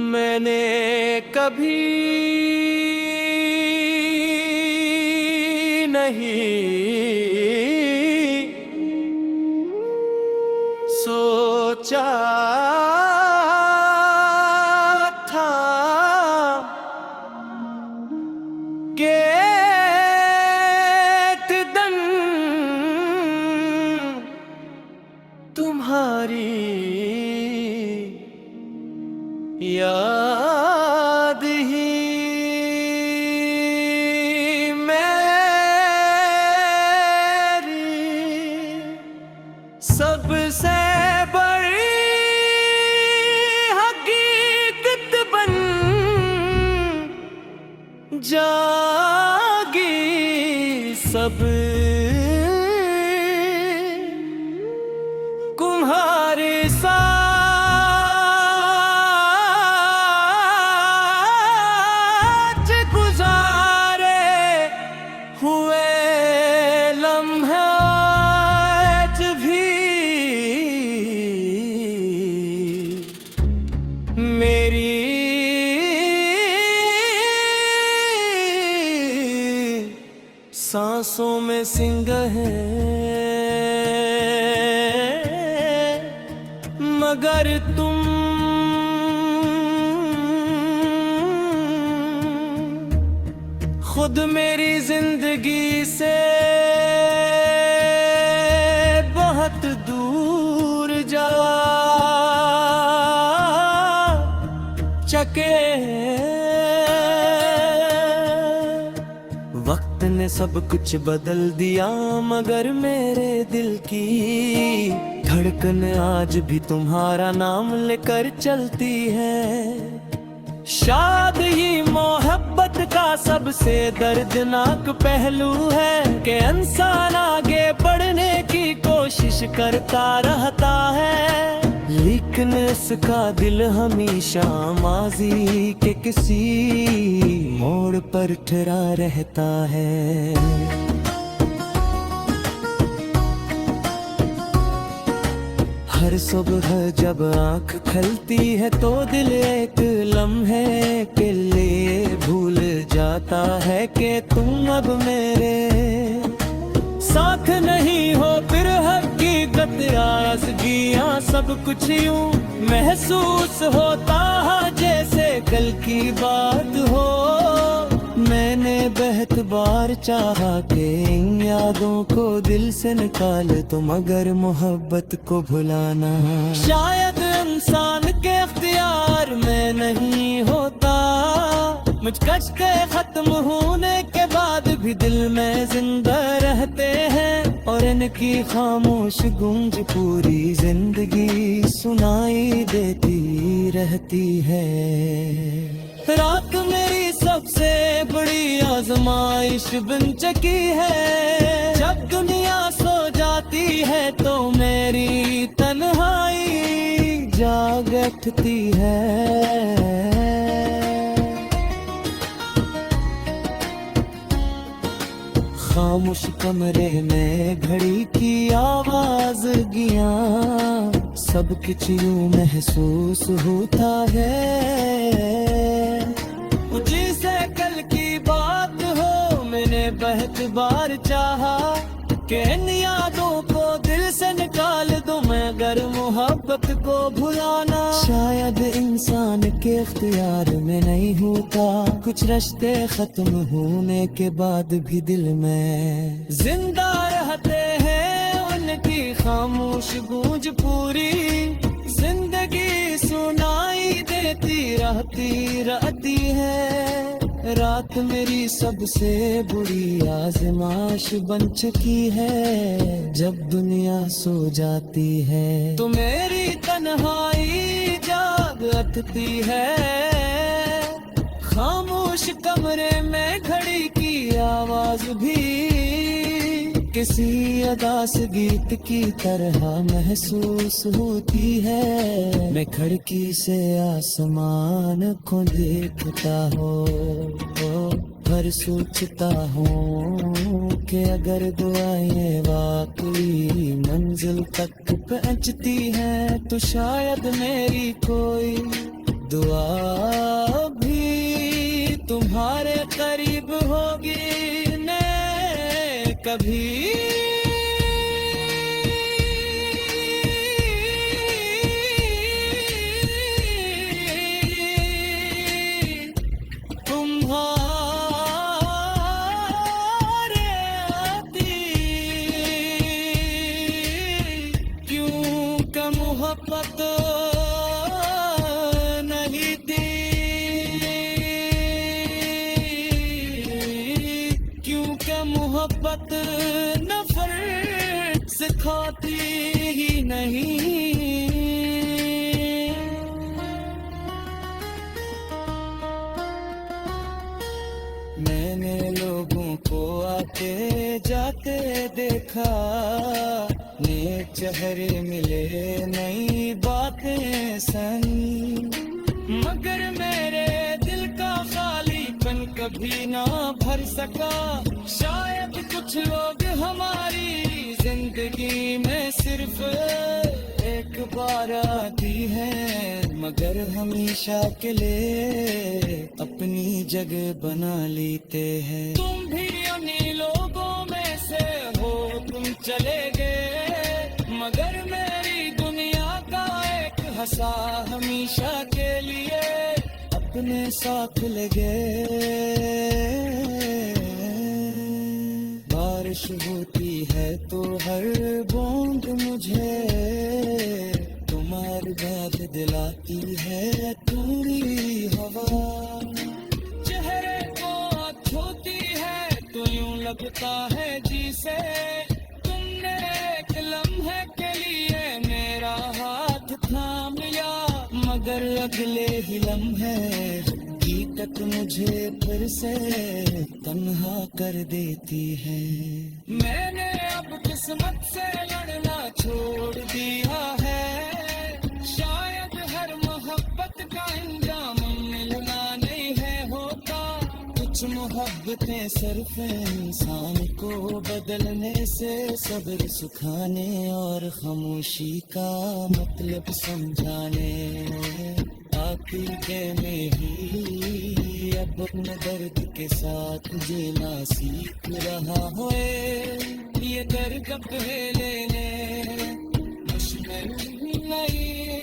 मैंने कभी नहीं सोचा था कि एक दिन तुम्हारी याद ही मेरी सबसे बड़ी हकीकत बन जागी। सब तुम्हारे साथ गुजारे हुए लम्हात भी मेरी सांसों में सिंग है, मगर तुम खुद मेरी जिंदगी से बहुत दूर जा चके। वक्त ने सब कुछ बदल दिया, मगर मेरे दिल की धड़कन आज भी तुम्हारा नाम लेकर चलती है। शायद ही मोहब्बत का सबसे दर्दनाक पहलू है कि इंसान आगे बढ़ने की कोशिश करता रहता है, लेकिन इसका दिल हमेशा माजी के किसी मोड़ पर ठहरा रहता है। हर सुबह जब आँख खुलती है तो दिल एक लम्हे के लिए भूल जाता है कि तुम अब मेरे साथ नहीं हो। फिर हकीकत आज़गियाँ सब कुछ यूं महसूस होता है जैसे कल की बात हो। मैंने बहुत बार चाहा कि इन यादों को दिल से निकाल तुम, मगर मोहब्बत को भुलाना शायद इंसान के इख्तियार में नहीं होता। मुझ कष्ट खत्म होने के बाद भी दिल में जिंदा रहते हैं, और इनकी खामोश गूंज पूरी जिंदगी सुनाई देती रहती है। रात मेरी सबसे बड़ी आजमाइश बन चुकी है, जब दुनिया सो जाती है तो मेरी तन्हाई जाग उठती है। खामोश कमरे में घड़ी की आवाज गिया सब कुछ यूं महसूस होता है। मुझे से कल की बात हो, मैंने बहुत बार चाहा कि इन यादों को दिल से निकाल दूं, मगर मोहब्बत को भुलाना शायद इंसान के इख्तियार में नहीं होता। कुछ रिश्ते खत्म होने के बाद भी दिल में जिंदा रहते हैं, उनकी खामोश गूंज पूरी जिंदगी सुनाई देती रहती है। रात मेरी सबसे बुरी आजमाइश बन चुकी है, जब दुनिया सो जाती है तो मेरी तन्हाई जाग उठती है। खामोश कमरे में घड़ी की आवाज भी किसी अदास गीत की तरह महसूस होती है। मैं खिड़की से आसमान को देखता हो पर सोचता हूँ कि अगर दुआएं वाकई मंजिल तक पहुंचती हैं तो शायद मेरी कोई दुआ भी तुम्हारे करीब होगी न कभी। मोहब्बत नहीं दी, क्योंकि मोहब्बत नफरत सिखाती ही नहीं। मैंने लोगों को आते जाते देखा, नेक चेहरे मिले नई बातें सनी, मगर मेरे दिल का खालीपन कभी ना भर सका। शायद कुछ लोग हमारी जिंदगी में सिर्फ एक बार आती हैं, मगर हमेशा के लिए अपनी जगह बना लेते हैं। तुम भी उन्हीं लोगों में से हो, तुम चले गए मगर मेरी दुनिया का एक हंसा हमेशा के लिए अपने साथ ले गए। बारिश होती है तो हर बूंद मुझे तुम्हारी बात दिलाती है, थोड़ी हवा चेहरे को छूती है तो यूं लगता है जिसे तुमने एक लम्हे के लिए मेरा हाथ थाम लिया, मगर अगले ही लम्हे हकीकत मुझे फिर से तन्हा कर देती है। मैंने अब किस्मत से लड़ना छोड़ दिया है, शायद हर मोहब्बत का अंजाम मिलना नहीं है होता। कुछ मोहब्बतें सिर्फ इंसान को बदलने से सब्र सुखाने और खामोशी का मतलब समझाने आखिर में ही अब अपने दर्द के साथ जीना सीख रहा है। ये दर्द लेने मुश्किल नहीं